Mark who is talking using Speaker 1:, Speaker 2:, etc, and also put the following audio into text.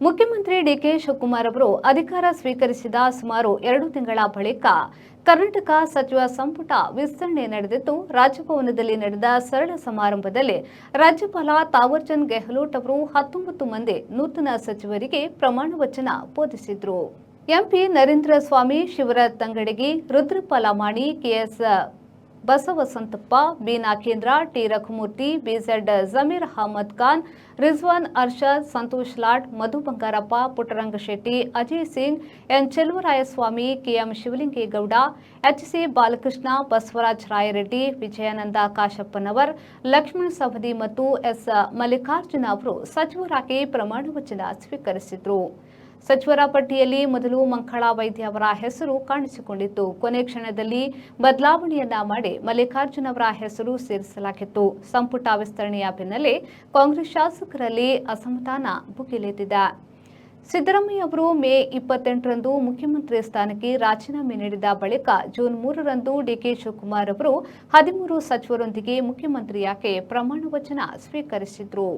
Speaker 1: ಮುಖ್ಯಮಂತ್ರಿ ಡಿಕೆ ಶಿವಕುಮಾರ್ ಅವರು ಅಧಿಕಾರ ಸ್ವೀಕರಿಸಿದ ಸುಮಾರು 2 ತಿಂಗಳ ಬಳಿಕ ಕರ್ನಾಟಕ ಸಚಿವ ಸಂಪುಟ ವಿಸ್ತರಣೆ ನಡೆದಿದ್ದು, ರಾಜಭವನದಲ್ಲಿ ನಡೆದ ಸರಳ ಸಮಾರಂಭದಲ್ಲಿ ರಾಜ್ಯಪಾಲ ತಾವರ್ಚಂದ್ ಗೆಹ್ಲೋಟ್ ಅವರು 19 ಮಂದಿ ನೂತನ ಸಚಿವರಿಗೆ ಪ್ರಮಾಣ ವಚನ ಬೋಧಿಸಿದರು. MP Narendra Swamy, Shivaraj Tangadagi, Rudrappa Lamani, KS Basavasanthappa, B Nagendra, T Raghumurthy, BZ Zameer Ahmed Khan, Rizwan Arshad, Santosh Lad, Madhu Bangarappa, Puttaranga Shetty, Ajay Singh, N Cheluvarayaswamy, KM Shivalingegowda, HC Balakrishna, Basavaraj Rayareddy, Vijayanand Kashappanavar, Laxman Savadi ಮತ್ತು ಎಸ್ ಮಲ್ಲಿಕಾರ್ಜುನ ಅವರು ಸಚಿವರಾಗಿ ಪ್ರಮಾಣ ವಚನ ಸ್ವೀಕರಿಸಿದರು. ಸಚಿವರ ಪಟ್ಟಿಯಲ್ಲಿ ಮೊದಲು ಮಂಕಳ ವೈದ್ಯ ಅವರ ಹೆಸರು ಕಾಣಿಸಿಕೊಂಡಿತ್ತು. ಕೊನೆ ಕ್ಷಣದಲ್ಲಿ ಬದಲಾವಣೆಯನ್ನ ಮಾಡಿ ಮಲ್ಲಿಕಾರ್ಜುನ ಅವರ ಹೆಸರು ಸೇರಿಸಲಾಗಿತ್ತು. ಸಂಪುಟ ವಿಸ್ತರಣೆಯ ಬೆನ್ನಲ್ಲೇ ಕಾಂಗ್ರೆಸ್ ಶಾಸಕರಲ್ಲಿ ಅಸಮಾಧಾನ ಭುಗಿಲೆದ್ದಿದೆ. ಸಿದ್ದರಾಮಯ್ಯ ಅವರು ಮೇ 28ರಂದು ಮುಖ್ಯಮಂತ್ರಿ ಸ್ಥಾನಕ್ಕೆ ರಾಜೀನಾಮೆ ನೀಡಿದ ಬಳಿಕ ಜೂನ್ 3ರಂದು ಡಿಕೆ ಶಿವಕುಮಾರ್ ಅವರು 13 ಸಚಿವರೊಂದಿಗೆ ಮುಖ್ಯಮಂತ್ರಿಯಾಗಿ ಪ್ರಮಾಣ ವಚನ ಸ್ವೀಕರಿಸಿದರು.